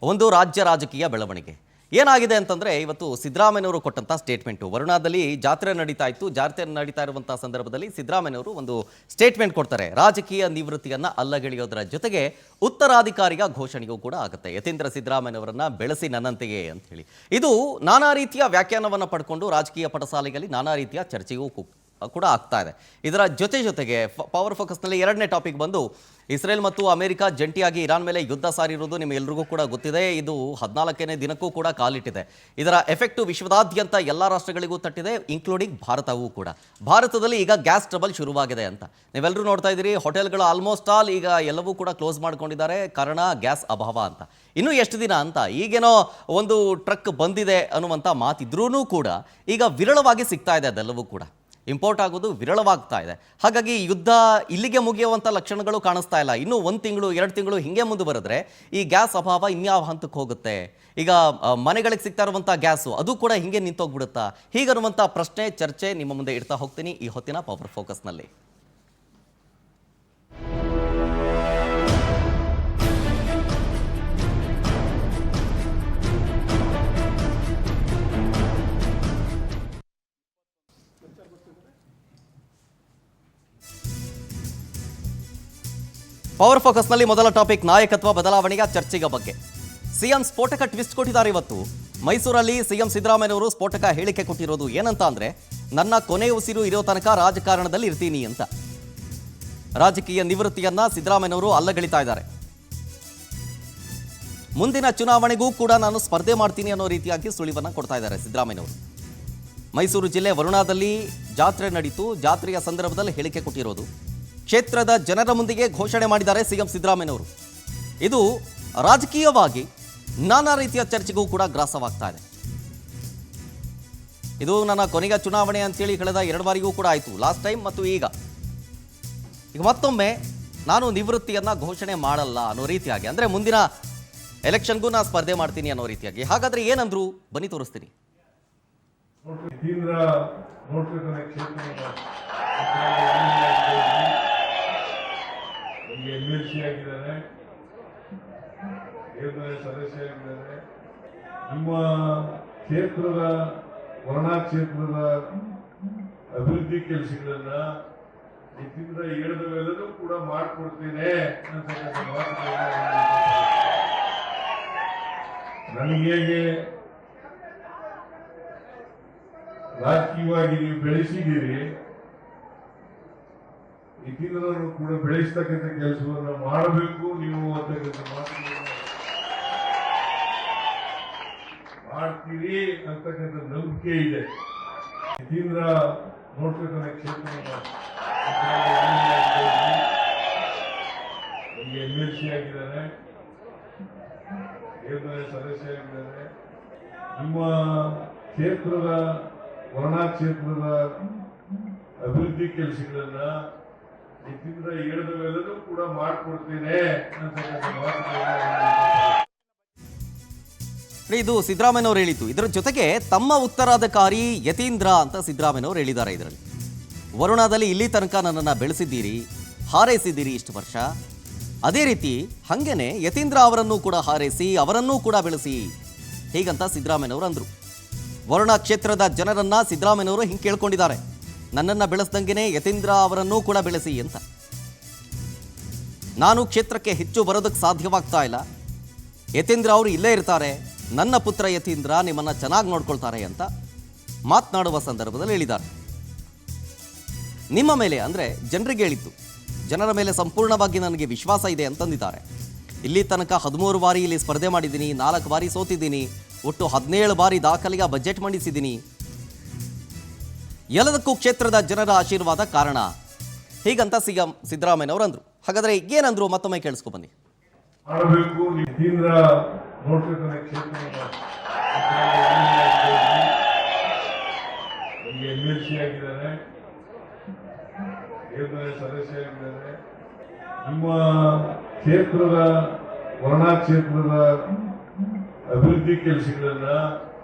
ಒಂದು ರಾಜ್ಯ ರಾಜಕೀಯ ಬೆಳವಣಿಗೆ ಏನಾಗಿದೆ ಅಂತಂದ್ರೆ ಇವತ್ತು ಸಿದ್ದರಾಮಯ್ಯನವರು ಕೊಟ್ಟಂತ ಸ್ಟೇಟ್ಮೆಂಟ್ ವರುಣಾದಲ್ಲಿ ಜಾತ್ರೆ ನಡೀತಾ ಇರುವಂತ ಸಂದರ್ಭದಲ್ಲಿ ಸಿದ್ದರಾಮಯ್ಯನವರು ಒಂದು ಸ್ಟೇಟ್ಮೆಂಟ್ ಕೊಡ್ತಾರೆ. ರಾಜಕೀಯ ನಿವೃತ್ತಿಯನ್ನ ಅಲ್ಲಗೆಳೆಯೋದರ ಜೊತೆಗೆ ಉತ್ತರಾಧಿಕಾರಿಯ ಘೋಷಣೆಯೂ ಕೂಡ ಆಗುತ್ತೆ. ಯತೀಂದ್ರ ಸಿದ್ದರಾಮಯ್ಯನವರನ್ನ ಬೆಳೆಸಿ ನನ್ನಂತೆಯೇ ಅಂತ ಹೇಳಿ ಇದು ನಾನಾ ರೀತಿಯ ವ್ಯಾಖ್ಯಾನವನ್ನು ಪಡ್ಕೊಂಡು ರಾಜಕೀಯ ಪಟಸಾಲೆಗಳಲ್ಲಿ ನಾನಾ ರೀತಿಯ ಚರ್ಚೆಯೂ ಕೂಡ ಆಗ್ತಾ ಇದೆ. ಇದರ ಜೊತೆಗೆ ಪವರ್ ಫೋಕಸ್ನಲ್ಲಿ ಎರಡನೇ ಟಾಪಿಕ್ ಬಂದು ಇಸ್ರೇಲ್ ಮತ್ತು ಅಮೆರಿಕ ಜಂಟಿಯಾಗಿ ಇರಾನ್ ಮೇಲೆ ಯುದ್ಧ ಸಾರಿರುವುದು ನಿಮ್ಮೆಲ್ಲರಿಗೂ ಕೂಡ ಗೊತ್ತಿದೆ. ಇದು 14ನೇ ದಿನಕ್ಕೂ ಕೂಡ ಕಾಲಿಟ್ಟಿದೆ. ಇದರ ಎಫೆಕ್ಟು ವಿಶ್ವದಾದ್ಯಂತ ಎಲ್ಲ ರಾಷ್ಟ್ರಗಳಿಗೂ ತಟ್ಟಿದೆ, ಇನ್ಕ್ಲೂಡಿಂಗ್ ಭಾರತವೂ ಕೂಡ. ಭಾರತದಲ್ಲಿ ಈಗ ಗ್ಯಾಸ್ ಟ್ರಬಲ್ ಶುರುವಾಗಿದೆ ಅಂತ ನೀವೆಲ್ಲರೂ ನೋಡ್ತಾ ಇದ್ದೀರಿ. ಹೋಟೆಲ್ಗಳು ಆಲ್ಮೋಸ್ಟ್ ಆಲ್ ಈಗ ಎಲ್ಲವೂ ಕೂಡ ಕ್ಲೋಸ್ ಮಾಡ್ಕೊಂಡಿದ್ದಾರೆ, ಕಾರಣ ಗ್ಯಾಸ್ ಅಭಾವ ಅಂತ. ಇನ್ನೂ ಎಷ್ಟು ದಿನ ಅಂತ ಈಗೇನೋ ಒಂದು ಟ್ರಕ್ ಬಂದಿದೆ ಅನ್ನುವಂಥ ಮಾತಿದ್ರೂ ಕೂಡ ಈಗ ವಿರಳವಾಗಿ ಸಿಗ್ತಾ ಇದೆ. ಅದೆಲ್ಲವೂ ಕೂಡ ಇಂಪೋರ್ಟ್ ಆಗೋದು ವಿರಳವಾಗ್ತಾ ಇದೆ. ಹಾಗಾಗಿ ಯುದ್ಧ ಇಲ್ಲಿಗೆ ಮುಗಿಯುವಂಥ ಲಕ್ಷಣಗಳು ಕಾಣಿಸ್ತಾ ಇಲ್ಲ. ಇನ್ನೂ 1 ತಿಂಗಳು 2 ತಿಂಗಳು ಹಿಂಗೆ ಮುಂದುವರೆದ್ರೆ ಈ ಗ್ಯಾಸ್ ಅಭಾವ ಇನ್ಯಾವ ಹಂತಕ್ಕೆ ಹೋಗುತ್ತೆ? ಈಗ ಮನೆಗಳಿಗೆ ಸಿಗ್ತಾ ಇರುವಂಥ ಗ್ಯಾಸು ಅದು ಕೂಡ ಹಿಂಗೆ ನಿಂತೋಗ್ಬಿಡುತ್ತಾ? ಹೀಗನ್ನುವಂಥ ಪ್ರಶ್ನೆ ಚರ್ಚೆ ನಿಮ್ಮ ಮುಂದೆ ಇಡ್ತಾ ಹೋಗ್ತೀನಿ ಈ ಹೊತ್ತಿನ ಪವರ್ ಫೋಕಸ್ನಲ್ಲಿ. ಪವರ್ ಫೋಕಸ್ನಲ್ಲಿ ಮೊದಲ ಟಾಪಿಕ್ ನಾಯಕತ್ವ ಬದಲಾವಣೆಯ ಚರ್ಚೆಯ ಬಗ್ಗೆ. ಸಿಎಂ ಸ್ಫೋಟಕ ಟ್ವಿಸ್ಟ್ ಕೊಟ್ಟಿದ್ದಾರೆ. ಇವತ್ತು ಮೈಸೂರಲ್ಲಿ ಸಿಎಂ ಸಿದ್ದರಾಮಯ್ಯನವರು ಸ್ಫೋಟಕ ಹೇಳಿಕೆ ಕೊಟ್ಟಿರೋದು ಏನಂತ ಅಂದ್ರೆ, ನನ್ನ ಕೊನೆ ಉಸಿರು ಇರೋ ತನಕ ರಾಜಕಾರಣದಲ್ಲಿ ಇರ್ತೀನಿ ಅಂತ. ರಾಜಕೀಯ ನಿವೃತ್ತಿಯನ್ನ ಸಿದ್ದರಾಮಯ್ಯನವರು ಅಲ್ಲಗಳಿತಾ ಇದ್ದಾರೆ. ಮುಂದಿನ ಚುನಾವಣೆಗೂ ಕೂಡ ನಾನು ಸ್ಪರ್ಧೆ ಮಾಡ್ತೀನಿ ಅನ್ನೋ ರೀತಿಯಾಗಿ ಸುಳಿವನ್ನ ಕೊಡ್ತಾ ಇದ್ದಾರೆ ಸಿದ್ದರಾಮಯ್ಯನವರು. ಮೈಸೂರು ಜಿಲ್ಲೆ ವರುಣಾದಲ್ಲಿ ಜಾತ್ರೆ ನಡೀತು. ಜಾತ್ರೆಯ ಸಂದರ್ಭದಲ್ಲಿ ಹೇಳಿಕೆ ಕೊಟ್ಟಿರೋದು. ಕ್ಷೇತ್ರದ ಜನರ ಮುಂದಿಗೆ ಘೋಷಣೆ ಮಾಡಿದ್ದಾರೆ ಸಿಎಂ ಸಿದ್ದರಾಮಯ್ಯನವರು. ಇದು ರಾಜಕೀಯವಾಗಿ ನಾನಾ ರೀತಿಯ ಚರ್ಚೆಗೂ ಕೂಡ ಗ್ರಾಸವಾಗ್ತಾ ಇದೆ. ಇದು ನನ್ನ ಕೊನೆಯ ಚುನಾವಣೆ ಅಂತೇಳಿ ಕಳೆದ 2 ಬಾರಿಗೂ ಕೂಡ ಆಯಿತು, ಲಾಸ್ಟ್ ಟೈಮ್ ಮತ್ತು ಈಗ ಮತ್ತೊಮ್ಮೆ ನಾನು ನಿವೃತ್ತಿಯನ್ನ ಘೋಷಣೆ ಮಾಡಲ್ಲ ಅನ್ನೋ ರೀತಿಯಾಗಿ, ಅಂದರೆ ಮುಂದಿನ ಎಲೆಕ್ಷನ್ಗೂ ನಾನು ಸ್ಪರ್ಧೆ ಮಾಡ್ತೀನಿ ಅನ್ನೋ ರೀತಿಯಾಗಿ. ಹಾಗಾದ್ರೆ ಏನಂದ್ರು ಬನ್ನಿ ತೋರಿಸ್ತೀನಿ. MLC ಆಗಿದ್ದಾರೆ, ಸದಸ್ಯ ಆಗಿದ್ದಾರೆ. ನಿಮ್ಮ ಕ್ಷೇತ್ರದ ವರುಣಾ ಕ್ಷೇತ್ರದ ಅಭಿವೃದ್ಧಿ ಕೆಲಸಗಳನ್ನ ಇದರಿಂದ ಹೇಳಿದವೆಲ್ಲರೂ ಕೂಡ ಮಾಡಿಕೊಡ್ತೇನೆ ಅಂತಕ್ಕಂಥ ಮಾತುಗಳನ್ನ ನನಗೆ ಹೇಗೆ ರಾಜಕೀಯವಾಗಿ ನೀವು ಬೆಳೆಸಿದ್ದೀರಿ, ಯತೀಂದ್ರರನ್ನು ಕೂಡ ಬೆಳೆಸ್ತಕ್ಕಂಥ ಕೆಲಸವನ್ನು ಮಾಡಬೇಕು ನೀವು ಅಂತಕ್ಕಂಥ ಮಾತುಗಳನ್ನು ಮಾಡ್ತೀರಿ ಅಂತಕ್ಕಂಥ ನಂಬಿಕೆ ಇದೆ. ಯತೀಂದ್ರ ನೋಡ್ತಕ್ಕಂಥ ಕ್ಷೇತ್ರ MLC ಆಗಿದ್ದಾರೆ, ಸದಸ್ಯ ಆಗಿದ್ದಾರೆ. ನಿಮ್ಮ ಕ್ಷೇತ್ರದ ವರುಣಾ ಕ್ಷೇತ್ರದ ಅಭಿವೃದ್ಧಿ ಕೆಲಸಗಳನ್ನ ಇದರಿಂದ ಹೇಳಿದವೆಲ್ಲರೂ ಕೂಡ ಮಾಡಿಕೊಡ್ತೇನೆ ಅಂತಕ್ಕಂಥ ಮಾತುಗಳನ್ನ ಇದು ಸಿದ್ದರಾಮಯ್ಯನವರು ಹೇಳಿದ್ದು. ಇದರ ಜೊತೆಗೆ ತಮ್ಮ ಉತ್ತರಾಧಿಕಾರಿ ಯತೀಂದ್ರ ಅಂತ ಸಿದ್ದರಾಮಯ್ಯನವರು ಹೇಳಿದ್ದಾರೆ. ಇದರಲ್ಲಿ ವರುಣಾದಲ್ಲಿ ಇಲ್ಲಿ ತನಕ ನನ್ನನ್ನು ಬೆಳೆಸಿದ್ದೀರಿ, ಹಾರೈಸಿದ್ದೀರಿ ಇಷ್ಟು ವರ್ಷ, ಅದೇ ರೀತಿ ಹಾಗೇನೆ ಯತೀಂದ್ರ ಅವರನ್ನು ಕೂಡ ಹಾರೈಸಿ ಅವರನ್ನೂ ಕೂಡ ಬೆಳೆಸಿ, ಹೀಗಂತ ಸಿದ್ದರಾಮಯ್ಯನವರು ಅಂದರು. ವರುಣಾ ಕ್ಷೇತ್ರದ ಜನರನ್ನ ಸಿದ್ದರಾಮಯ್ಯನವರು ಹಿಂಗೆ ಕೇಳ್ಕೊಂಡಿದ್ದಾರೆ, ನನ್ನನ್ನು ಬೆಳೆಸ್ದಂಗೆನೆ ಯತೀಂದ್ರ ಅವರನ್ನೂ ಕೂಡ ಬೆಳೆಸಿ ಅಂತ. ನಾನು ಕ್ಷೇತ್ರಕ್ಕೆ ಹೆಚ್ಚು ಬರೋದಕ್ಕೆ ಸಾಧ್ಯವಾಗ್ತಾ ಇಲ್ಲ, ಯತೀಂದ್ರ ಅವರು ಇಲ್ಲೇ ಇರ್ತಾರೆ, ನನ್ನ ಪುತ್ರ ಯತೀಂದ್ರ ನಿಮ್ಮನ್ನು ಚೆನ್ನಾಗಿ ನೋಡ್ಕೊಳ್ತಾರೆ ಅಂತ ಮಾತನಾಡುವ ಸಂದರ್ಭದಲ್ಲಿ ಹೇಳಿದ್ದಾರೆ. ನಿಮ್ಮ ಮೇಲೆ ಅಂದರೆ ಜನರಿಗೆ ಹೇಳಿದ್ದು, ಜನರ ಮೇಲೆ ಸಂಪೂರ್ಣವಾಗಿ ನನಗೆ ವಿಶ್ವಾಸ ಇದೆ ಅಂತಂದಿದ್ದಾರೆ. ಇಲ್ಲಿ ತನಕ 13 ಬಾರಿ ಇಲ್ಲಿ ಸ್ಪರ್ಧೆ ಮಾಡಿದ್ದೀನಿ, 4 ಬಾರಿ ಸೋತಿದ್ದೀನಿ, ಒಟ್ಟು 17 ಬಾರಿ ದಾಖಲೆಯ ಬಜೆಟ್ ಮಂಡಿಸಿದ್ದೀನಿ. ಎಲ್ಲದಕ್ಕೂ ಕ್ಷೇತ್ರದ ಜನರ ಆಶೀರ್ವಾದ ಕಾರಣ, ಹೀಗಂತ ಸಿಎಂ ಸಿದ್ದರಾಮಯ್ಯನವರು ಅಂದ್ರು. ಹಾಗಾದ್ರೆ ಏನಂದ್ರು ಮತ್ತೊಮ್ಮೆ ಕೇಳಿಸ್ಕೊ ಬನ್ನಿ. ಮಾಡಬೇಕು ಯತೀಂದ್ರ ನೋಡ್ತಕ್ಕಂಥ ಕ್ಷೇತ್ರ MLC ಆಗಿದ್ದಾರೆ, ಸದಸ್ಯ ಆಗಿದ್ದಾರೆ. ನಿಮ್ಮ ಕ್ಷೇತ್ರದ ವರುಣಾ ಕ್ಷೇತ್ರದ ಅಭಿವೃದ್ಧಿ ಕೆಲಸಗಳನ್ನ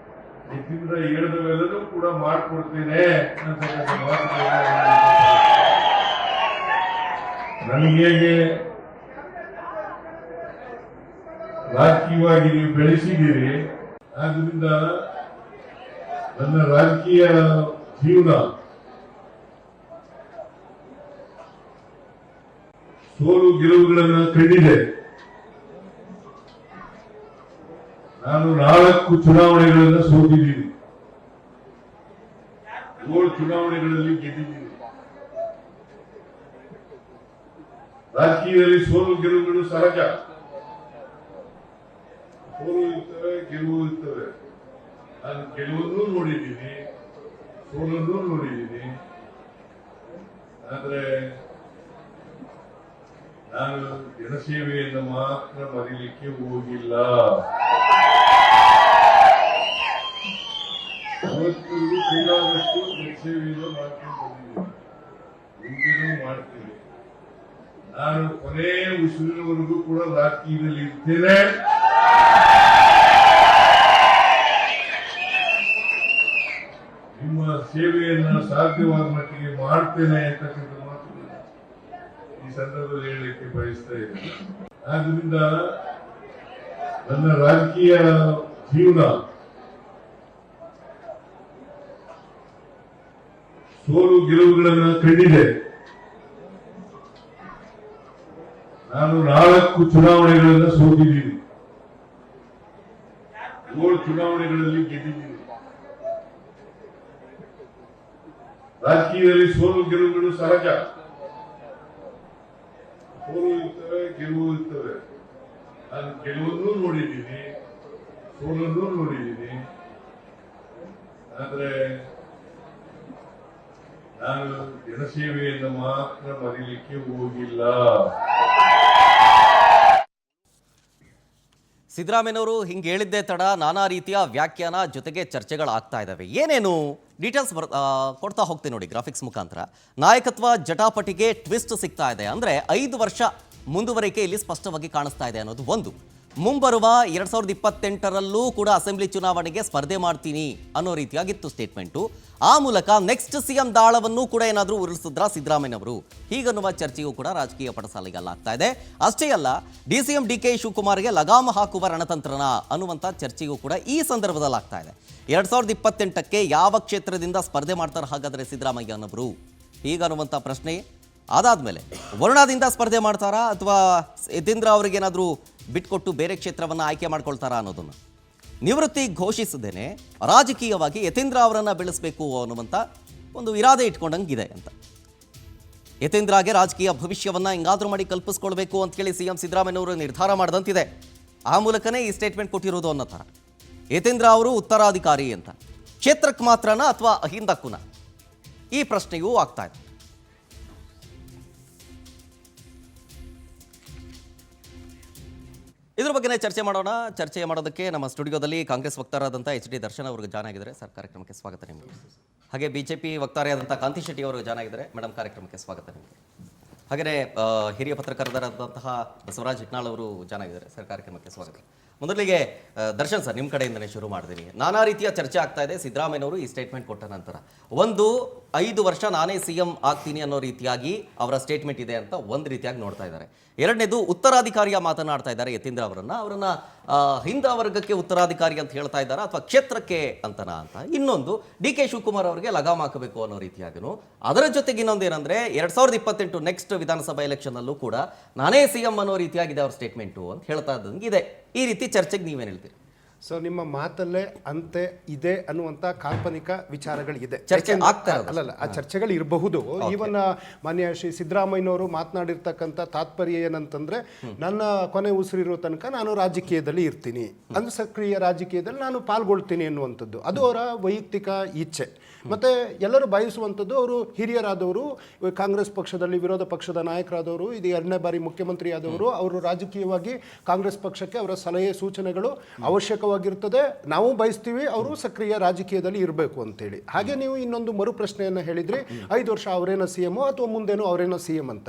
ಇದರಿಂದ ಹೇಳಿದವೆಲ್ಲರೂ ಕೂಡ ಮಾಡಿಕೊಡ್ತೇನೆ ಅಂತಕ್ಕಂಥ ಮಾತುಗಳನ್ನ ನನಗೆ ಹೇಗೆ ರಾಜಕೀಯವಾಗಿ ನೀವು ಬೆಳೆಸಿದ್ದೀರಿ. ಆದ್ರಿಂದ ನನ್ನ ರಾಜಕೀಯ ಜೀವನ ಸೋಲು ಗೆಲುವುಗಳನ್ನು ಕಂಡಿದೆ. ನಾನು 4 ಚುನಾವಣೆಗಳನ್ನು ಸೋತಿದ್ದೀನಿ, 7 ಚುನಾವಣೆಗಳಲ್ಲಿ ಗೆದ್ದಿದ್ದೀನಿ. ರಾಜಕೀಯದಲ್ಲಿ ಸೋಲು ಗೆಲುವುಗಳು ಸಹಜ. ಸೋಲು ಇರ್ತವೆ, ಗೆಲುವು ಇರ್ತವೆ. ನಾನು ಗೆಲುವನ್ನು ನೋಡಿದ್ದೀನಿ, ಸೋಲನ್ನು ನೋಡಿದ್ದೀನಿ. ಆದ್ರೆ ನಾನು ಜನಸೇವೆಯನ್ನು ಮಾತ್ರ ಮರೀಲಿಕ್ಕೆ ಹೋಗಿಲ್ಲ. ಅವತ್ತು ಕೈಲಾದಷ್ಟು ಜನಸೇವೆಯನ್ನು ಮಾಡ್ಕೊಂಡು ಬಂದಿದ್ದೀನಿ, ಮುಂದಿನೂ ಮಾಡ್ತೀನಿ. ನಾನು ಕೊನೆ ಉಸಿರಿನವರೆಗೂ ಕೂಡ ರಾಜಕೀಯದಲ್ಲಿ ಇರ್ತೇನೆ. ನಿಮ್ಮ ಸೇವೆಯನ್ನು ಸಾಧ್ಯವಾದ ಮಟ್ಟಿಗೆ ಮಾಡ್ತೇನೆ ಅಂತಕ್ಕಂಥ ಮಾತುಗಳನ್ನು ಈ ಸಂದರ್ಭದಲ್ಲಿ ಹೇಳಲಿಕ್ಕೆ ಬಯಸ್ತಾ ಇದ್ದೇನೆ. ಆದ್ರಿಂದ ನನ್ನ ರಾಜಕೀಯ ಜೀವನ ಸೋಲು ಗೆಲುವುಗಳನ್ನು ಕಂಡಿದೆ. ನಾನು 4 ಚುನಾವಣೆಗಳನ್ನು ಸೋತಿದ್ದೀನಿ, 7 ಚುನಾವಣೆಗಳಲ್ಲಿ ಗೆದ್ದಿದ್ದೀನಿ. ರಾಜಕೀಯದಲ್ಲಿ ಸೋಲು ಗೆಲುವುಗಳು ಸಹಜ. ಸೋಲು ಇರ್ತವೆ, ಗೆಲುವು ಇರ್ತವೆ. ನಾನು ಗೆಲುವನ್ನು ನೋಡಿದ್ದೀನಿ, ಸೋಲನ್ನು ನೋಡಿದ್ದೀನಿ. ಆದ್ರೆ ನಾನು ಜನಸೇವೆಯನ್ನು ಮಾತ್ರ ಮರೀಲಿಕ್ಕೆ ಹೋಗಿಲ್ಲ. ಸಿದ್ದರಾಮಯ್ಯನವರು ಹಿಂಗೆ ಹೇಳಿದ್ದೇ ತಡ ನಾನಾ ರೀತಿಯ ವ್ಯಾಖ್ಯಾನ ಜೊತೆಗೆ ಚರ್ಚೆಗಳಾಗ್ತಾ ಇದ್ದಾವೆ. ಏನೇನು ಡೀಟೇಲ್ಸ್ ಕೊಡ್ತಾ ಹೋಗ್ತೀನಿ ನೋಡಿ ಗ್ರಾಫಿಕ್ಸ್ ಮುಖಾಂತರ. ನಾಯಕತ್ವ ಜಟಾಪಟಿಗೆ ಟ್ವಿಸ್ಟ್ ಸಿಗ್ತಾ ಇದೆ. ಅಂದರೆ 5 ವರ್ಷ ಮುಂದುವರಿಕೆ ಇಲ್ಲಿ ಸ್ಪಷ್ಟವಾಗಿ ಕಾಣಿಸ್ತಾ ಇದೆ ಅನ್ನೋದು ಒಂದು. ಮುಂಬರುವ 2028ರಲ್ಲೂ ಕೂಡ ಅಸೆಂಬ್ಲಿ ಚುನಾವಣೆಗೆ ಸ್ಪರ್ಧೆ ಮಾಡ್ತೀನಿ ಅನ್ನೋ ರೀತಿಯಾಗಿತ್ತು ಸ್ಟೇಟ್ಮೆಂಟು. ಆ ಮೂಲಕ ನೆಕ್ಸ್ಟ್ ಸಿಎಂ ದಾಳವನ್ನು ಕೂಡ ಏನಾದರೂ ಉರುಳಿಸಿದ್ರ ಸಿದ್ದರಾಮಯ್ಯನವರು ಹೀಗನ್ನುವ ಚರ್ಚೆಯೂ ಕೂಡ ರಾಜಕೀಯ ಪಡಸಾಲೆಗಲ್ಲಾಗ್ತಾ ಇದೆ. ಅಷ್ಟೇ ಅಲ್ಲ, DCM DK ಶಿವಕುಮಾರ್ಗೆ ಲಗಾಮ ಹಾಕುವ ರಣತಂತ್ರನ ಅನ್ನುವಂಥ ಚರ್ಚೆಯೂ ಕೂಡ ಈ ಸಂದರ್ಭದಲ್ಲಿ ಆಗ್ತಾ ಇದೆ. 2028ಕ್ಕೆ ಯಾವ ಕ್ಷೇತ್ರದಿಂದ ಸ್ಪರ್ಧೆ ಮಾಡ್ತಾರೆ ಹಾಗಾದರೆ ಸಿದ್ದರಾಮಯ್ಯನವರು ಹೀಗನ್ನುವಂಥ ಪ್ರಶ್ನೆ. ಅದಾದ್ಮೇಲೆ ವರುಣಾದಿಂದ ಸ್ಪರ್ಧೆ ಮಾಡ್ತಾರಾ ಅಥವಾ ಯತೀಂದ್ರ ಅವರಿಗೇನಾದರೂ ಬಿಟ್ಕೊಟ್ಟು ಬೇರೆ ಕ್ಷೇತ್ರವನ್ನು ಆಯ್ಕೆ ಮಾಡ್ಕೊಳ್ತಾರಾ ಅನ್ನೋದನ್ನು ನಿವೃತ್ತಿ ಘೋಷಿಸದೇನೆ ರಾಜಕೀಯವಾಗಿ ಯತೀಂದ್ರ ಅವರನ್ನು ಬೆಳೆಸಬೇಕು ಅನ್ನುವಂಥ ಒಂದು ಇರಾದೆ ಇಟ್ಕೊಂಡಂಗಿದೆ ಅಂತ. ಯತೀಂದ್ರಗೆ ರಾಜಕೀಯ ಭವಿಷ್ಯವನ್ನು ಹಿಂಗಾದ್ರೂ ಮಾಡಿ ಕಲ್ಪಿಸ್ಕೊಳ್ಬೇಕು ಅಂತೇಳಿ CM ಸಿದ್ದರಾಮಯ್ಯನವರು ನಿರ್ಧಾರ ಮಾಡಿದಂತಿದೆ. ಆ ಮೂಲಕನೇ ಈ ಸ್ಟೇಟ್ಮೆಂಟ್ ಕೊಟ್ಟಿರೋದು ಅನ್ನೋ ಥರ. ಯತೀಂದ್ರ ಅವರು ಉತ್ತರಾಧಿಕಾರಿ ಅಂತ ಕ್ಷೇತ್ರಕ್ಕೆ ಮಾತ್ರನಾ ಅಥವಾ ಹಿಂದಕ್ಕೂನ ಈ ಪ್ರಶ್ನೆಯೂ ಆಗ್ತಾ ಇದೆ. ಇದ್ರ ಬಗ್ಗೆ ಚರ್ಚೆ ಮಾಡೋಣ. ಚರ್ಚೆ ಮಾಡೋದಕ್ಕೆ ನಮ್ಮ ಸ್ಟುಡಿಯೋದಲ್ಲಿ ಕಾಂಗ್ರೆಸ್ ವಕ್ತಾರರಾದಂಥ HD ದರ್ಶನ್ ಅವ್ರಿಗೆ ಜಾಯ್ನ್ ಆಗಿದ್ದಾರೆ. ಸರ್, ಕಾರ್ಯಕ್ರಮಕ್ಕೆ ಸ್ವಾಗತ ನಿಮಗೆ. ಹಾಗೆ BJP ವಕ್ತಾರೆಯಾದಂಥ ಕಾಂತಿ ಶೆಟ್ಟಿ ಅವರು ಜಾಯ್ನ್ ಆಗಿದ್ದಾರೆ. ಮೇಡಮ್, ಕಾರ್ಯಕ್ರಮಕ್ಕೆ ಸ್ವಾಗತ ನಿಮಗೆ. ಹಾಗೆಯೇ ಹಿರಿಯ ಪತ್ರಕರ್ತರಾದಂತಹ ಬಸವರಾಜ್ ಹಿಟ್ನಾಳ್ ಅವರು ಜಾಯ್ನ್ ಆಗಿದ್ದಾರೆ. ಸರ್, ಕಾರ್ಯಕ್ರಮಕ್ಕೆ ಸ್ವಾಗತ. ಮೊದಲಿಗೆ ದರ್ಶನ್ ಸರ್, ನಿಮ್ಮ ಕಡೆಯಿಂದನೇ ಶುರು ಮಾಡ್ತೀನಿ. ನಾನಾ ರೀತಿಯ ಚರ್ಚೆ ಆಗ್ತಾ ಇದೆ. ಸಿದ್ದರಾಮಯ್ಯನವರು ಈ ಸ್ಟೇಟ್ಮೆಂಟ್ ಕೊಟ್ಟ ನಂತರ 5 ವರ್ಷ ನಾನೇ CM ಆಗ್ತೀನಿ ಅನ್ನೋ ರೀತಿಯಾಗಿ ಅವರ ಸ್ಟೇಟ್ಮೆಂಟ್ ಇದೆ ಅಂತ ಒಂದು ರೀತಿಯಾಗಿ ನೋಡ್ತಾ ಇದ್ದಾರೆ. ಎರಡನೇದು, ಉತ್ತರಾಧಿಕಾರಿಯ ಮಾತನಾಡ್ತಾ ಇದ್ದಾರೆ ಯತೀಂದ್ರ ಅವರನ್ನ ಹಿಂದ ವರ್ಗಕ್ಕೆ ಉತ್ತರಾಧಿಕಾರಿ ಅಂತ ಹೇಳ್ತಾ ಇದ್ದಾರೆ ಅಥವಾ ಕ್ಷೇತ್ರಕ್ಕೆ ಅಂತನಾ ಅಂತ. ಇನ್ನೊಂದು, DK ಶಿವಕುಮಾರ್ ಅವರಿಗೆ ಲಗಾಮ್ ಹಾಕಬೇಕು ಅನ್ನೋ ರೀತಿಯಾಗಿನೂ. ಅದರ ಜೊತೆಗೆ ಇನ್ನೊಂದು ಏನಂದ್ರೆ 2028 ನೆಕ್ಸ್ಟ್ ವಿಧಾನಸಭಾ ಎಲೆಕ್ಷನ್ ಅಲ್ಲೂ ಕೂಡ ನಾನೇ CM ಅನ್ನೋ ರೀತಿಯಾಗಿದೆ ಅವ್ರ ಸ್ಟೇಟ್ಮೆಂಟು ಅಂತ ಹೇಳ್ತಾ ಇದ್ದಂಗಿದೆ. ಈ ರೀತಿ ಚರ್ಚೆಗೆ ನೀವೇನು ಹೇಳ್ತೀರಿ? ಸೊ ನಿಮ್ಮ ಮಾತಲ್ಲೇ ಅಂತೆ ಇದೆ ಅನ್ನುವಂಥ ಕಾಲ್ಪನಿಕ ವಿಚಾರಗಳಿದೆ. ಚರ್ಚೆ ಆಗ್ತಾ ಅಲ್ಲಲ್ಲ, ಆ ಚರ್ಚೆಗಳು ಇರಬಹುದು. ಈವನ್ ಮಾನ್ಯ ಶ್ರೀ ಸಿದ್ದರಾಮಯ್ಯನವರು ಮಾತನಾಡಿರ್ತಕ್ಕಂಥ ತಾತ್ಪರ್ಯ ಏನಂತಂದ್ರೆ, ನನ್ನ ಕೊನೆ ಉಸಿರಿರೋ ತನಕ ನಾನು ರಾಜಕೀಯದಲ್ಲಿ ಇರ್ತೀನಿ, ಅಂದ್ರೆ ಸಕ್ರಿಯ ರಾಜಕೀಯದಲ್ಲಿ ನಾನು ಪಾಲ್ಗೊಳ್ತೀನಿ ಅನ್ನುವಂಥದ್ದು. ಅದು ಅವರ ವೈಯಕ್ತಿಕ ಇಚ್ಛೆ. ಮತ್ತೆ ಎಲ್ಲರೂ ಬಯಸುವಂಥದ್ದು, ಅವರು ಹಿರಿಯರಾದವರು, ಕಾಂಗ್ರೆಸ್ ಪಕ್ಷದಲ್ಲಿ ವಿರೋಧ ಪಕ್ಷದ ನಾಯಕರಾದವರು, ಇದು 2ನೇ ಬಾರಿ ಮುಖ್ಯಮಂತ್ರಿ ಆದವರು, ಅವರು ರಾಜಕೀಯವಾಗಿ ಕಾಂಗ್ರೆಸ್ ಪಕ್ಷಕ್ಕೆ ಅವರ ಸಲಹೆ ಸೂಚನೆಗಳು ಅವಶ್ಯಕವಾಗಿ ಸ್ವಾಭಾವಿಕವಾಗಿರ್ತದೆ. ನಾವು ಬಯಸ್ತೀವಿ ಅವರು ಸಕ್ರಿಯ ರಾಜಕೀಯದಲ್ಲಿ ಇರಬೇಕು ಅಂತೇಳಿ. ಹಾಗೆ ನೀವು ಇನ್ನೊಂದು ಮರು ಪ್ರಶ್ನೆಯನ್ನು ಹೇಳಿದ್ರಿ, 5 ವರ್ಷ ಅವರೇನೋ CM ಅಥವಾ ಮುಂದೇನೋ ಅವರೇನೋ CM ಅಂತ.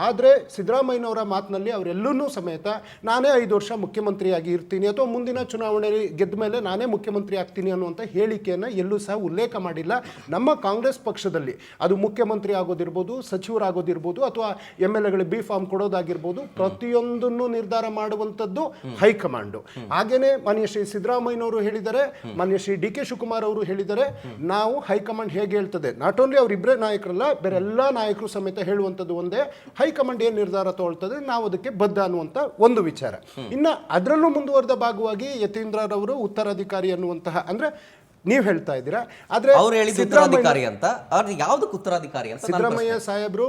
ಆದರೆ ಸಿದ್ದರಾಮಯ್ಯನವರ ಮಾತಿನಲ್ಲಿ ಅವರೆಲ್ಲೂ ಸಮೇತ ನಾನೇ 5 ವರ್ಷ ಮುಖ್ಯಮಂತ್ರಿಯಾಗಿ ಇರ್ತೀನಿ ಅಥವಾ ಮುಂದಿನ ಚುನಾವಣೆಯಲ್ಲಿ ಗೆದ್ದ ಮೇಲೆ ನಾನೇ ಮುಖ್ಯಮಂತ್ರಿ ಆಗ್ತೀನಿ ಅನ್ನುವಂಥ ಹೇಳಿಕೆಯನ್ನು ಎಲ್ಲೂ ಸಹ ಉಲ್ಲೇಖ ಮಾಡಿಲ್ಲ. ನಮ್ಮ ಕಾಂಗ್ರೆಸ್ ಪಕ್ಷದಲ್ಲಿ ಅದು ಮುಖ್ಯಮಂತ್ರಿ ಆಗೋದಿರ್ಬೋದು, ಸಚಿವರಾಗೋದಿರ್ಬೋದು, ಅಥವಾ MLAಗಳಿಗೆ B ಫಾರ್ಮ್ ಕೊಡೋದಾಗಿರ್ಬೋದು, ಪ್ರತಿಯೊಂದನ್ನು ನಿರ್ಧಾರ ಮಾಡುವಂಥದ್ದು ಹೈಕಮಾಂಡ್. ಹಾಗೇನೆ ಮಾನ್ಯ ಶ್ರೀ ಸಿದ್ದರಾಮಯ್ಯನವರು ಹೇಳಿದ್ದಾರೆ, ಮಾನ್ಯ ಶ್ರೀ DK ಶಿವಕುಮಾರ್ ಅವರು ಹೇಳಿದ್ದಾರೆ, ನಾವು ಹೈಕಮಾಂಡ್ ಹೇಗೆ ಹೇಳ್ತದೆ, ನಾಟ್ ಓನ್ಲಿ ಅವರಿಬ್ಬರೇ ನಾಯಕರಲ್ಲ, ಬೇರೆ ಎಲ್ಲ ನಾಯಕರು ಸಮೇತ ಹೇಳುವಂಥದ್ದು ಒಂದೇ, ಹೈಕಮಾಂಡ್ ಏನು ನಿರ್ಧಾರ ತಗೊಳ್ತದೆ ನಾವು ಅದಕ್ಕೆ ಬದ್ಧ ಅನ್ನುವಂಥ ಒಂದು ವಿಚಾರ. ಇನ್ನು ಅದರಲ್ಲೂ ಮುಂದುವರೆದ ಭಾಗವಾಗಿ ಯತೀಂದ್ರರವರು ಉತ್ತರಾಧಿಕಾರಿ ಅನ್ನುವಂತಹ, ಅಂದ್ರೆ ನೀವು ಹೇಳ್ತಾ ಇದ್ದೀರಾ, ಆದ್ರೆ ಅವ್ರು ಹೇಳಿದ ಉತ್ತರಾಧಿಕಾರಿ ಅಂತ, ಅವ್ರು ಯಾವ್ದಕ್ಕೆ ಉತ್ತರಾಧಿಕಾರಿ ಅಂತ ಸಿದ್ದರಾಮಯ್ಯ ಸಾಹೇಬರು,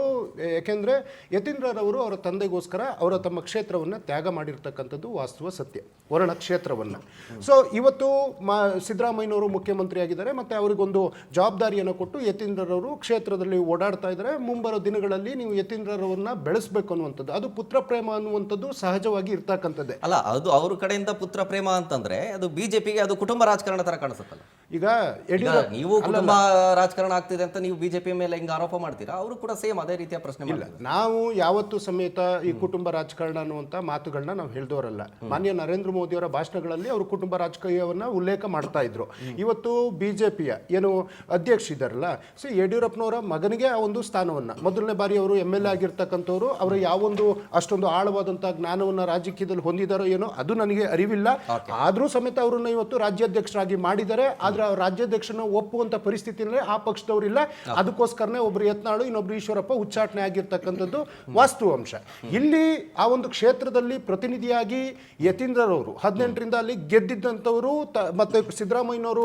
ಯಾಕೆಂದ್ರೆ ಯತೀಂದ್ರರವರು ಅವರ ತಂದೆಗೋಸ್ಕರ ಅವರ ತಮ್ಮ ಕ್ಷೇತ್ರವನ್ನ ತ್ಯಾಗ ಮಾಡಿರ್ತಕ್ಕಂಥದ್ದು ವಾಸ್ತವ ಸತ್ಯ, ವರ್ಣ ಕ್ಷೇತ್ರವನ್ನ. ಸೊ ಇವತ್ತು ಸಿದ್ದರಾಮಯ್ಯನವರು ಮುಖ್ಯಮಂತ್ರಿ ಆಗಿದ್ದಾರೆ, ಮತ್ತೆ ಅವರಿಗೊಂದು ಜವಾಬ್ದಾರಿಯನ್ನು ಕೊಟ್ಟು ಯತೀಂದ್ರರವರು ಕ್ಷೇತ್ರದಲ್ಲಿ ಓಡಾಡ್ತಾ ಇದ್ದಾರೆ. ಮುಂಬರೋ ದಿನಗಳಲ್ಲಿ ನೀವು ಯತೀಂದ್ರರವರನ್ನ ಬೆಳೆಸಬೇಕು ಅನ್ನುವಂಥದ್ದು, ಅದು ಪುತ್ರ ಪ್ರೇಮ ಅನ್ನುವಂಥದ್ದು ಸಹಜವಾಗಿ ಇರ್ತಕ್ಕಂಥದ್ದೇ ಅಲ್ಲ. ಅದು ಅವ್ರ ಕಡೆಯಿಂದ ಪುತ್ರ ಪ್ರೇಮ ಅಂತಂದ್ರೆ ಅದು ಬಿಜೆಪಿಗೆ ಅದು ಕುಟುಂಬ ರಾಜಕಾರಣ ತರ ಕಾಣಿಸುತ್ತಲ್ಲ. ಈಗ ನೀವು ಕುಟುಂಬ ರಾಜಕಾರಣ ಆಗ್ತಿದೆ ಅಂತ ನೀವು ಬಿಜೆಪಿ ಮೇಲೆ ಹಿಂಗ ಆರೋಪ ಮಾಡ್ತೀರಾ, ಅವರು ಕೂಡ ಸೇಮ್ ಅದೇ ರೀತಿಯ ಪ್ರಶ್ನೆ ಇಲ್ಲ. ನಾವು ಯಾವತ್ತೂ ಸಮೇತ ಈ ಕುಟುಂಬ ರಾಜಕಾರಣ ಅನ್ನುವಂಥ ಮಾತುಗಳನ್ನ ನಾವು ಹೇಳಿದವರಲ್ಲ. ಮಾನ್ಯ ನರೇಂದ್ರ ಮೋದಿ ಅವರ ಭಾಷಣಗಳಲ್ಲಿ ಅವರು ಕುಟುಂಬ ರಾಜಕೀಯವನ್ನ ಉಲ್ಲೇಖ ಮಾಡ್ತಾ ಇದ್ರು. ಇವತ್ತು ಬಿಜೆಪಿಯ ಏನು ಅಧ್ಯಕ್ಷ ಇದ್ದಾರಲ್ಲ, ಸೊ ಯಡಿಯೂರಪ್ಪನವರ ಮಗನಿಗೆ ಆ ಒಂದು ಸ್ಥಾನವನ್ನ, ಮೊದಲನೇ ಬಾರಿ ಅವರು MLA ಆಗಿರ್ತಕ್ಕಂಥವ್ರು, ಅವರು ಯಾವೊಂದು ಅಷ್ಟೊಂದು ಆಳವಾದಂತಹ ಜ್ಞಾನವನ್ನ ರಾಜಕೀಯದಲ್ಲಿ ಹೊಂದಿದಾರೋ ಏನೋ ಅದು ನನಗೆ ಅರಿವಿಲ್ಲ. ಆದ್ರೂ ಸಮೇತ ಅವರನ್ನ ಇವತ್ತು ರಾಜ್ಯಾಧ್ಯಕ್ಷರಾಗಿ ಮಾಡಿದ್ದಾರೆ. ಆದ್ರೆ ರಾಜ್ಯಾಧ್ಯಕ್ಷನ ಒಪ್ಪುವಂತ ಪರಿಸ್ಥಿತಿಯಲ್ಲಿ ಆ ಪಕ್ಷದವರಿಲ್ಲ. ಅದಕ್ಕೋಸ್ಕರನೇ ಒಬ್ರು ಯತ್ನಾಳು, ಇನ್ನೊಬ್ರು ಈಶ್ವರಪ್ಪ ಉಚ್ಚಾಟನೆ ಆಗಿರ್ತಕ್ಕಂಥದ್ದು ವಾಸ್ತವಾಂಶ. ಇಲ್ಲಿ ಆ ಒಂದು ಕ್ಷೇತ್ರದಲ್ಲಿ ಪ್ರತಿನಿಧಿಯಾಗಿ ಯತೀಂದ್ರರವರು 18ರಿಂದ ಅಲ್ಲಿ ಗೆದ್ದಿದ್ದಂಥವರು, ಮತ್ತೆ ಸಿದ್ದರಾಮಯ್ಯನವರು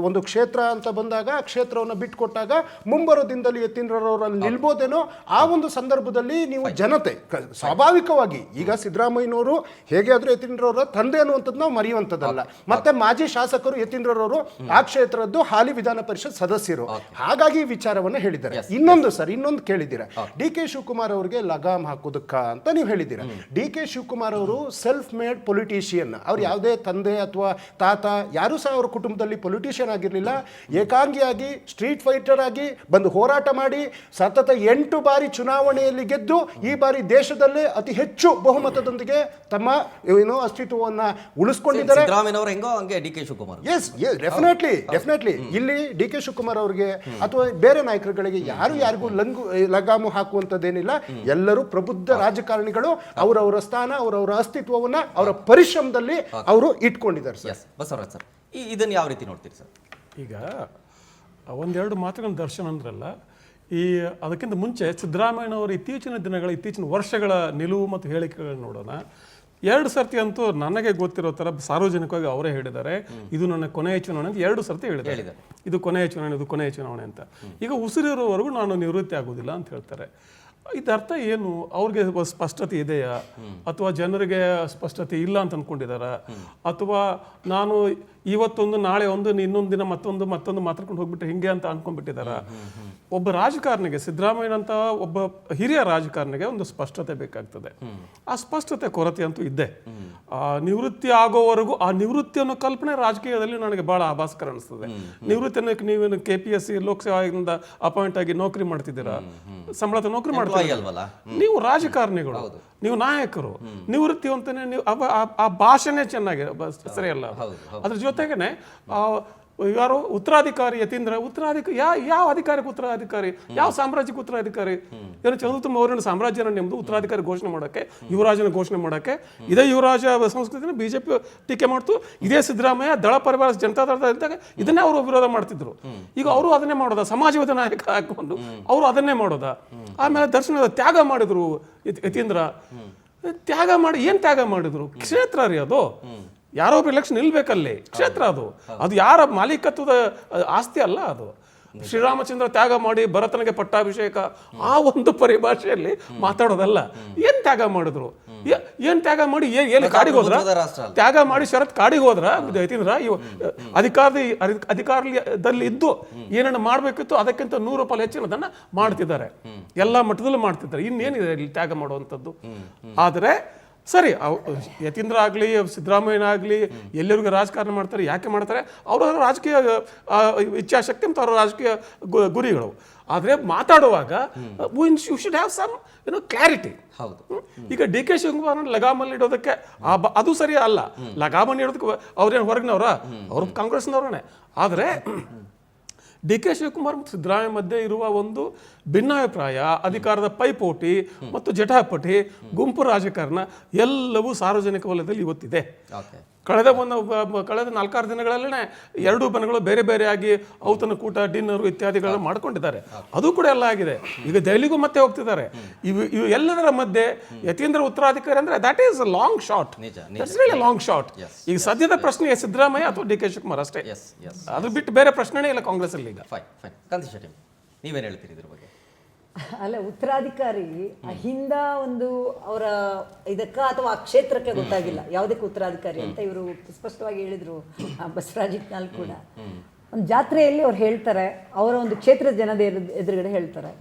ಒಂದು ಕ್ಷೇತ್ರ ಅಂತ ಬಂದಾಗ ಆ ಕ್ಷೇತ್ರವನ್ನು ಬಿಟ್ಟುಕೊಟ್ಟಾಗ ಮುಂಬರೋ ದಿನದಲ್ಲಿ ಯತೀಂದ್ರರವರಲ್ಲಿ ನಿಲ್ಬೋದೇನೋ. ಆ ಒಂದು ಸಂದರ್ಭದಲ್ಲಿ ನೀವು ಜನತೆ ಸ್ವಾಭಾವಿಕವಾಗಿ, ಈಗ ಸಿದ್ದರಾಮಯ್ಯನವರು ಹೇಗೆ ಆದ್ರೂ ಯತೀಂದ್ರರವರ ತಂದೆ ಅನ್ನುವಂಥದ್ದು ನಾವು ಮರೆಯುವಂಥದ್ದಲ್ಲ. ಮತ್ತೆ ಮಾಜಿ ಶಾಸಕರು ಯತೀಂದ್ರರವರು ಆ ಕ್ಷೇತ್ರದ್ದು ಹಾಲಿ ವಿಧಾನ ಪರಿಷತ್ ಸದಸ್ಯರು. ಹಾಗಾಗಿ ಈ ವಿಚಾರವನ್ನ ಹೇಳಿದ್ದಾರೆ. ಇನ್ನೊಂದು ಕೇಳಿದ್ದೀರಾ, DK ಶಿವಕುಮಾರ್ ಅವರಿಗೆ ಲಗಾಮ್ ಹಾಕೋದಕ್ಕ ಅಂತ ನೀವು ಹೇಳಿದ್ದೀರಾ. DK ಶಿವಕುಮಾರ್ ಅವರು ಸೆಲ್ಫ್ ಮೇಡ್ ಪೊಲಿಟಿಷಿಯನ್. ಅವ್ರು ಯಾವುದೇ ತಂದೆ ಅಥವಾ ತಾತ ಯಾರು ಸಹ ಅವರ ಕುಟುಂಬದಲ್ಲಿ ಪೊಲಿಟಿಷಿಯನ್ ಆಗಿರಲಿಲ್ಲ. ಏಕಾಂಗಿಯಾಗಿ ಸ್ಟ್ರೀಟ್ ಫೈಟರ್ ಆಗಿ ಬಂದು ಹೋರಾಟ ಮಾಡಿ ಸತತ 8 ಬಾರಿ ಚುನಾವಣೆಯಲ್ಲಿ ಗೆದ್ದು ಈ ಬಾರಿ ದೇಶದಲ್ಲೇ ಅತಿ ಹೆಚ್ಚು ಬಹುಮತದೊಂದಿಗೆ ತಮ್ಮ ಏನೋ ಅಸ್ತಿತ್ವವನ್ನ ಉಳಿಸ್ಕೊಂಡಿದ್ದಾರೆ. ಸಿದ್ದರಾಮಯ್ಯನವರು ಹೆಂಗೋ ಹಂಗೆ DK ಶಿವಕುಮಾರ್. ಎಸ್, ಡೆಫಿನೆಟ್ಲಿ ಇಲ್ಲಿ DK ಶಿವಕುಮಾರ್ ಅವರಿಗೆ ಅಥವಾ ಬೇರೆ ನಾಯಕರುಗಳಿಗೆ ಯಾರಿಗೂ ಲಗಾಮು ಹಾಕುವಂಥದ್ದೇನಿಲ್ಲ. ಎಲ್ಲರೂ ಪ್ರಬುದ್ಧ ರಾಜಕಾರಣಿಗಳು. ಅವರವರ ಸ್ಥಾನ, ಅವರವರ ಅಸ್ತಿತ್ವವನ್ನ ಅವರ ಪರಿಶ್ರಮದಲ್ಲಿ ಅವರು ಇಟ್ಕೊಂಡಿದ್ದಾರೆ ಸರ್. ಬಸವರಾಜ್ ಸರ್, ಇದನ್ನ ಯಾವ ರೀತಿ ನೋಡ್ತೀರಿ ಸರ್? ಈಗ ಒಂದೆರಡು ಮಾತುಗಳ ದರ್ಶನ ಅಂದ್ರಲ್ಲ, ಅದಕ್ಕಿಂತ ಮುಂಚೆ ಸಿದ್ದರಾಮಯ್ಯನವರ ಇತ್ತೀಚಿನ ವರ್ಷಗಳ ನಿಲುವು ಮತ್ತು ಹೇಳಿಕೆಗಳನ್ನ ನೋಡೋಣ. 2 ಸರ್ತಿ ಅಂತೂ ನನಗೆ ಗೊತ್ತಿರೋ ಥರ ಸಾರ್ವಜನಿಕವಾಗಿ ಅವರೇ ಹೇಳಿದ್ದಾರೆ, ಇದು ನನ್ನ ಕೊನೆಯ ಚುನಾವಣೆ ಅಂತ 2 ಸರ್ತಿ ಹೇಳಿದ್ದಾರೆ. ಇದು ಕೊನೆಯ ಚುನಾವಣೆ ಅಂತ. ಈಗ ಉಸಿರಿರೋವರೆಗೂ ನಾನು ನಿವೃತ್ತಿ ಆಗೋದಿಲ್ಲ ಅಂತ ಹೇಳ್ತಾರೆ. ಇದರ್ಥ ಏನು? ಅವ್ರಿಗೆ ಸ್ಪಷ್ಟತೆ ಇದೆಯಾ, ಅಥವಾ ಜನರಿಗೆ ಸ್ಪಷ್ಟತೆ ಇಲ್ಲ ಅಂತ ಅಂದ್ಕೊಂಡಿದಾರ, ಅಥವಾ ನಾನು ಇವತ್ತೊಂದು ನಾಳೆ ಒಂದು ಇನ್ನೊಂದು ದಿನ ಮತ್ತೊಂದು ಮಾತಾಡ್ಕೊಂಡು ಹೋಗ್ಬಿಟ್ಟು ಹಿಂಗೆ ಅಂತ ಅನ್ಕೊಂಡ್ಬಿಟ್ಟಿದಾರ? ಒಬ್ಬ ರಾಜಕಾರಣಿಗೆ, ಸಿದ್ದರಾಮಯ್ಯನಂತ ಒಬ್ಬ ಹಿರಿಯ ರಾಜಕಾರಣಿಗೆ ಒಂದು ಸ್ಪಷ್ಟತೆ ಬೇಕಾಗ್ತದೆ. ಆ ಸ್ಪಷ್ಟತೆ ಕೊರತೆ ಅಂತೂ ಇದ್ದೆ. ನಿವೃತ್ತಿ ಆಗೋವರೆಗೂ ಆ ನಿವೃತ್ತಿ ಅನ್ನೋ ಕಲ್ಪನೆ ರಾಜಕೀಯದಲ್ಲಿ ನನಗೆ ಬಹಳ ಆಭಾಸಕರ ಅನಿಸ್ತದೆ. ನಿವೃತ್ತಿ ನೀವೇನು KPSC ಲೋಕಸೇವಾದಿಂದ ಅಪಾಯಿಂಟ್ ಆಗಿ ನೌಕರಿ ಮಾಡ್ತಿದ್ದೀರಾ, ಸಂಬಳದ ನೌಕರಿ ಮಾಡ್ತೀರಾ, ನೀವು ರಾಜಕಾರಣಿಗಳು, ನೀವು ನಾಯಕರು. ನಿವೃತ್ತಿ ಅಂತಾನೆ ನೀವು ಆ ಭಾಷೆನೇ ಚೆನ್ನಾಗಿ ಸರಿಯಲ್ಲ. ಅದ್ರ ಜೊತೆಗೇನೆ ಯಾರು ಉತ್ತರಾಧಿಕಾರಿ ಯತೀಂದ್ರ, ಯಾವ ಅಧಿಕಾರಕ್ಕೆ ಉತ್ತರಾಧಿಕಾರಿ, ಯಾವ ಸಾಮ್ರಾಜ್ಯಕ್ಕೆ ಉತ್ತರಾಧಿಕಾರಿ? ಏನು ಚಂದ್ರಗುಪ್ತ ಮೌರ್ಯನ ಸಾಮ್ರಾಜ್ಯನ ನಿಮ್ದು ಉತ್ತರಾಧಿಕಾರಿ ಘೋಷಣೆ ಮಾಡೋಕ್ಕೆ, ಯುವರಾಜನ ಘೋಷಣೆ ಮಾಡೋಕ್ಕೆ ಇದೇ ಯುವರಾಜ ಸಂಸ್ಕೃತಿನ BJP ಟೀಕೆ ಮಾಡ್ತು. ಇದೇ ಸಿದ್ದರಾಮಯ್ಯ ದಳ ಪರಿವಾರ ಜನತಾದಳ ಇದ್ದಾಗ ಇದನ್ನೇ ಅವರು ವಿರೋಧ ಮಾಡ್ತಿದ್ರು. ಈಗ ಅವರು ಅದನ್ನೇ ಮಾಡೋದ, ಸಮಾಜವಾದ ನಾಯಕ ಹಾಕೊಂಡು ಅವರು ಅದನ್ನೇ ಮಾಡೋದ. ಆಮೇಲೆ ದರ್ಶನದ ತ್ಯಾಗ ಮಾಡಿದ್ರು ಯತೀಂದ್ರ. ತ್ಯಾಗ ಮಾಡಿ ಏನ್ ತ್ಯಾಗ ಮಾಡಿದ್ರು? ಕ್ಷೇತ್ರ ರೀ ಅದು. ಯಾರೋ ಒಬ್ಬ ಎಲೆಕ್ಷನ್ ನಿಲ್ಬೇಕಲ್ಲಿ, ಕ್ಷೇತ್ರ ಅದು ಯಾರ ಮಾಲೀಕತ್ವದ ಆಸ್ತಿ ಅಲ್ಲ ಅದು. ಶ್ರೀರಾಮಚಂದ್ರ ತ್ಯಾಗ ಮಾಡಿ ಭರತನಿಗೆ ಪಟ್ಟಾಭಿಷೇಕ, ಆ ಒಂದು ಪರಿಭಾಷೆಯಲ್ಲಿ ಮಾತಾಡೋದಲ್ಲ. ಏನ್ ತ್ಯಾಗ ಮಾಡಿದ್ರು? ಏನ್ ತ್ಯಾಗ ಮಾಡಿ ಎಲ್ಲಿ ಕಾಡಿಗೆ ಹೋದ್ರ? ತ್ಯಾಗ ಮಾಡಿ ಶರತ್ ಕಾಡಿಗೆ ಹೋದ್ರ ಯತೀಂದ್ರ? ಅಧಿಕಾರದಲ್ಲಿ ಇದ್ದು ಏನೇನು ಮಾಡ್ಬೇಕಿತ್ತು ಅದಕ್ಕಿಂತ 100 ರೂಪಾಯಿ ಹೆಚ್ಚಿನದನ್ನ ಮಾಡ್ತಿದ್ದಾರೆ, ಎಲ್ಲಾ ಮಟ್ಟದಲ್ಲೂ ಮಾಡ್ತಿದ್ದಾರೆ. ಇನ್ನೇನಿದೆ ಇಲ್ಲಿ ತ್ಯಾಗ ಮಾಡುವಂಥದ್ದು? ಆದರೆ ಸರಿ ಯತೀಂದ್ರ ಆಗಲಿ ಸಿದ್ದರಾಮಯ್ಯ ಆಗಲಿ ಎಲ್ಲರಿಗೂ ರಾಜಕಾರಣ ಮಾಡ್ತಾರೆ, ಯಾಕೆ ಮಾಡ್ತಾರೆ? ಅವರ ರಾಜಕೀಯ ಇಚ್ಛಾಶಕ್ತಿ ಮತ್ತು ಅವರ ರಾಜಕೀಯ ಗುರಿಗಳು. ಆದರೆ ಮಾತಾಡುವಾಗ you should have some clarity. ಹೌದು. ಈಗ ಡಿ ಕೆ ಶಿವಕುಮಾರ್ ಲಗಾಮಲ್ಲಿ ಇಡೋದಕ್ಕೆ ಅದು ಸರಿ ಅಲ್ಲ. ಲಗಾಮಲ್ಲಿ ಇಡೋದಕ್ಕೆ ಅವ್ರೇನು ಹೊರಗಿನವ್ರ, ಅವರು ಕಾಂಗ್ರೆಸ್ನವ್ರೇ. ಆದರೆ ಡಿ ಕೆ ಶಿವಕುಮಾರ್ ಮತ್ತು ಸಿದ್ದರಾಮಯ್ಯ ಮಧ್ಯೆ ಇರುವ ಒಂದು ಭಿನ್ನಾಭಿಪ್ರಾಯ, ಅಧಿಕಾರದ ಪೈಪೋಟಿ ಮತ್ತು ಜಟಾಪಟಿ, ಗುಂಪು ರಾಜಕಾರಣ ಎಲ್ಲವೂ ಸಾರ್ವಜನಿಕ ವಲಯದಲ್ಲಿ ಇವತ್ತಿದೆ. ಕಳೆದ 4-6 ದಿನಗಳಲ್ಲೇ ಎರಡೂ ಬಣಗಳು ಬೇರೆ ಬೇರೆಯಾಗಿ ಔತಣ ಕೂಟ, ಡಿನ್ನರು ಇತ್ಯಾದಿಗಳನ್ನು ಮಾಡ್ಕೊಂಡಿದ್ದಾರೆ. ಅದು ಕೂಡ ಎಲ್ಲ ಆಗಿದೆ. ಈಗ ದೆಹಲಿಗೂ ಮತ್ತೆ ಹೋಗ್ತಿದ್ದಾರೆ. ಇವು ಎಲ್ಲದರ ಮಧ್ಯೆ ಯತೀಂದ್ರ ಉತ್ತರಾಧಿಕಾರಿ ಅಂದ್ರೆ that is a long shot. Long shot. ಈಗ ಸದ್ಯದ ಪ್ರಶ್ನೆ ಸಿದ್ದರಾಮಯ್ಯ ಅಥವಾ ಡಿ ಕೆ ಶಿವಕುಮಾರ್ ಅಷ್ಟೇ. ಅದು ಬಿಟ್ಟು ಬೇರೆ ಪ್ರಶ್ನೆನೇ ಇಲ್ಲ ಕಾಂಗ್ರೆಸ್ ಅಲ್ಲಿ ಈಗ. ಕಾಂತಿ ಶೆಟ್ಟಿ, ನೀವೇನು ಹೇಳ್ತೀರಿ ಇದ್ರ ಬಗ್ಗೆ? ಅಲ್ಲ, ಉತ್ತರಾಧಿಕಾರಿ ಹಿಂದ ಒಂದು ಅವರ ಇದಕ್ಕ ಅಥವಾ ಆ ಕ್ಷೇತ್ರಕ್ಕೆ ಗೊತ್ತಾಗಿಲ್ಲ ಯಾವುದಕ್ಕೆ ಉತ್ತರಾಧಿಕಾರಿ ಅಂತ ಇವರು ಸ್ಪಷ್ಟವಾಗಿ ಹೇಳಿದ್ರು. ಬಸವರಾಜ್ ಇಟ್ನಾಳ್ ಕೂಡ ಒಂದು ಜಾತ್ರೆಯಲ್ಲಿ ಅವ್ರು ಹೇಳ್ತಾರೆ, ಅವರ ಒಂದು ಕ್ಷೇತ್ರದ ಜನದ ಎದುರುಗಡೆ ಹೇಳ್ತಾರೆ,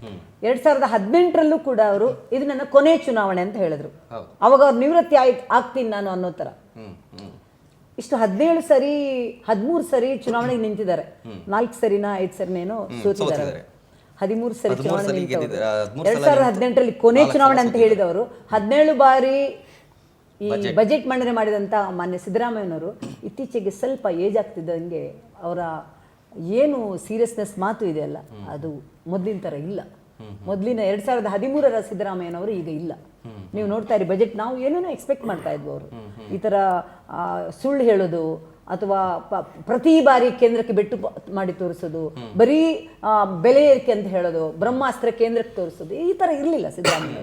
2018ರಲ್ಲೂ ಕೂಡ ಅವರು ಇದು ನನ್ನ ಕೊನೆ ಚುನಾವಣೆ ಅಂತ ಹೇಳಿದ್ರು. ಅವಾಗ ಅವ್ರು ನಿವೃತ್ತಿ ಆಗ್ತೀನಿ ನಾನು ಅನ್ನೋ ತರ. ಇಷ್ಟು 13 ಸರಿ ಚುನಾವಣೆಗೆ ನಿಂತಿದ್ದಾರೆ. 4 ಸರಿನಾ 5 ಸರಿನೇನೋ ಸೋತಿದ್ದಾರೆ. 13 ಸರಿ ಚುನಾವಣೆ ನಿಂತವರು. 2018ರಲ್ಲಿ ಕೊನೆ ಚುನಾವಣೆ ಅಂತ ಹೇಳಿದವರು 17 ಬಾರಿ ಈ ಬಜೆಟ್ ಮಂಡನೆ ಮಾಡಿದಂತ ಮಾನ್ಯ ಸಿದ್ದರಾಮಯ್ಯನವರು ಇತ್ತೀಚೆಗೆ ಸ್ವಲ್ಪ ಏಜ್ ಆಗ್ತಿದ್ದಂಗೆ ಅವರ ಏನು ಸೀರಿಯಸ್ನೆಸ್ ಮಾತು ಇದೆಯಲ್ಲ, ಅದು ಮೊದಲಿನ ಥರ ಇಲ್ಲ. ಮೊದಲಿನ 2013ರ ಸಿದ್ದರಾಮಯ್ಯನವರು ಈಗ ಇಲ್ಲ. ನೀವು ನೋಡ್ತಾ ಇರಿ ಬಜೆಟ್, ನಾವು ಏನೇನೋ ಎಕ್ಸ್ಪೆಕ್ಟ್ ಮಾಡ್ತಾ ಇದ್ವು. ಅವರು ಈ ಥರ ಸುಳ್ಳು ಹೇಳೋದು ಅಥವಾ ಪ್ರತಿ ಬಾರಿ ಕೇಂದ್ರಕ್ಕೆ ಬೆಟ್ಟು ಮಾಡಿ ತೋರಿಸೋದು, ಬರೀ ಬೆಲೆ ಏರಿಕೆ ಅಂತ ಹೇಳೋದು, ಬ್ರಹ್ಮಾಸ್ತ್ರ ಕೇಂದ್ರಕ್ಕೆ ತೋರಿಸೋದು, ಈ ತರ ಇರಲಿಲ್ಲ ಸಿದ್ದರಾಮಯ್ಯ.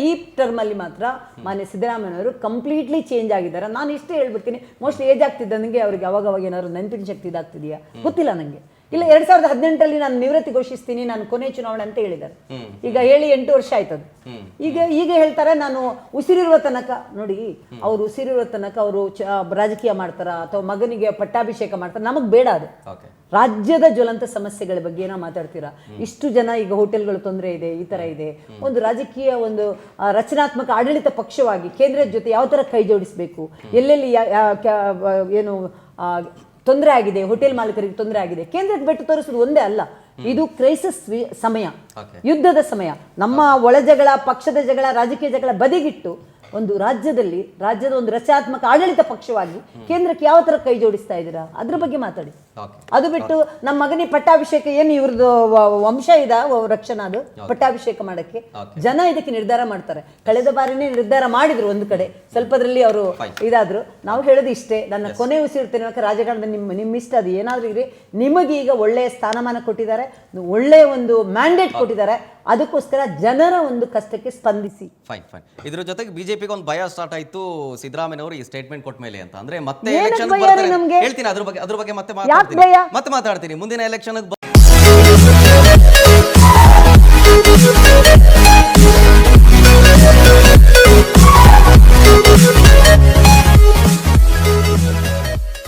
ಈ ಟರ್ಮ್ ಅಲ್ಲಿ ಮಾತ್ರ ಮಾನ್ಯ ಸಿದ್ದರಾಮಯ್ಯನವರು ಕಂಪ್ಲೀಟ್ಲಿ ಚೇಂಜ್ ಆಗಿದ್ದಾರೆ. ನಾನು ಇಷ್ಟೇ ಹೇಳ್ಬಿಡ್ತೀನಿ, ಮೋಸ್ಟ್ಲಿ ಏಜ್ ಆಗ್ತಿದ್ದ ನನಗೆ ಅವ್ರಿಗೆ ಅವಾಗ ಏನಾದ್ರು ನೆನಪಿನ ಶಕ್ತಿ ಇದಾಗ್ತಿದೆಯಾ ಗೊತ್ತಿಲ್ಲ ನನಗೆ. ಇಲ್ಲ 2018ರಲ್ಲಿ ನಾನು ನಿವೃತ್ತಿ ಘೋಷಿಸ್ತೀನಿ, ನಾನು ಕೊನೆ ಚುನಾವಣೆ ಅಂತ ಹೇಳಿದ್ದಾರೆ. ಈಗ ಹೇಳಿ 8 ವರ್ಷ ಆಯ್ತದು. ಈಗ ಹೇಳ್ತಾರೆ ನಾನು ಉಸಿರಿರುವ ತನಕ. ನೋಡಿ, ಅವ್ರು ಉಸಿರಿರುವ ತನಕ ಅವರು ರಾಜಕೀಯ ಮಾಡ್ತಾರ ಅಥವಾ ಮಗನಿಗೆ ಪಟ್ಟಾಭಿಷೇಕ ಮಾಡ್ತಾರೆ, ನಮಗ್ ಬೇಡ ಅದು. ರಾಜ್ಯದ ಜ್ವಲಂತ ಸಮಸ್ಯೆಗಳ ಬಗ್ಗೆ ಏನೋ ಮಾತಾಡ್ತೀರಾ. ಇಷ್ಟು ಜನ ಈಗ ಹೋಟೆಲ್ಗಳು ತೊಂದರೆ ಇದೆ, ಈ ತರ ಇದೆ. ಒಂದು ರಾಜಕೀಯ ಒಂದು ರಚನಾತ್ಮಕ ಆಡಳಿತ ಪಕ್ಷವಾಗಿ ಕೇಂದ್ರದ ಜೊತೆ ಯಾವ ತರ ಕೈ ಜೋಡಿಸಬೇಕು, ಎಲ್ಲೆಲ್ಲಿ ಏನು ತೊಂದರೆ ಆಗಿದೆ, ಹೋಟೆಲ್ ಮಾಲೀಕರಿಗೆ ತೊಂದರೆ ಆಗಿದೆ, ಕೇಂದ್ರಕ್ಕೆ ಬೆಟ್ಟು ತೋರಿಸೋದು ಒಂದೇ ಅಲ್ಲ. ಇದು ಕ್ರೈಸಿಸ್ ಸಮಯ, ಯುದ್ಧದ ಸಮಯ. ನಮ್ಮ ಒಳ ಜಗಳ, ಪಕ್ಷದ ಜಗಳ, ರಾಜಕೀಯ ಜಗಳ ಬದಿಗಿಟ್ಟು ಒಂದು ರಾಜ್ಯದ ಒಂದು ರಚನಾತ್ಮಕ ಆಡಳಿತ ಪಕ್ಷವಾಗಿ ಕೇಂದ್ರಕ್ಕೆ ಯಾವ ತರ ಕೈ ಜೋಡಿಸ್ತಾ ಇದ್ದೀರಾ ಅದ್ರ ಬಗ್ಗೆ ಮಾತಾಡಿ. ಅದು ಬಿಟ್ಟು ನಮ್ಮ ಮಗನಿಗೆ ಪಟ್ಟಾಭಿಷೇಕ, ಏನು ಇವ್ರದ್ದು ವಂಶ ಇದ ರಕ್ಷಣಾ, ಅದು ಪಟ್ಟಾಭಿಷೇಕ ಮಾಡಕ್ಕೆ ಜನ ಇದಕ್ಕೆ ನಿರ್ಧಾರ ಮಾಡ್ತಾರೆ. ಕಳೆದ ಬಾರಿನೇ ನಿರ್ಧಾರ ಮಾಡಿದ್ರು ಒಂದು ಕಡೆ, ಸ್ವಲ್ಪದ್ರಲ್ಲಿ ಅವರು ಇದಾದ್ರು. ನಾವು ಹೇಳೋದು ಇಷ್ಟೇ, ನನ್ನ ಕೊನೆ ಉಸಿರು ರಾಜಕಾರಣದ ನಿಮ್ಮ ಇಷ್ಟ, ಅದು ಏನಾದ್ರೂ ಇರಿ. ನಿಮಗೆ ಈಗ ಒಳ್ಳೆಯ ಸ್ಥಾನಮಾನ ಕೊಟ್ಟಿದ್ದಾರೆ, ಒಳ್ಳೆಯ ಒಂದು ಮ್ಯಾಂಡೇಟ್ ಕೊಟ್ಟಿದ್ದಾರೆ, ಅದಕ್ಕೋಸ್ಕರ ಜನರ ಒಂದು ಕಷ್ಟಕ್ಕೆ ಸ್ಪಂದಿಸಿ. ಫೈನ್. ಇದ್ರ ಜೊತೆಗೆ ಬಿಜೆಪಿಗೆ ಒಂದು ಭಯ ಸ್ಟಾರ್ಟ್ ಆಯ್ತು ಸಿದ್ದರಾಮಯ್ಯನವರು ಈ ಸ್ಟೇಟ್ಮೆಂಟ್ ಕೊಟ್ಟ ಮೇಲೆ ಅಂತ. ಅಂದ್ರೆ ಮತ್ತೆ ಎಲೆಕ್ಷನ್ ಹೇಳ್ತೀನಿ, ಅದ್ರ ಬಗ್ಗೆ ಮತ್ತೆ ಮಾತಾಡ್ತೀನಿ ಮುಂದಿನ ಎಲೆಕ್ಷನ್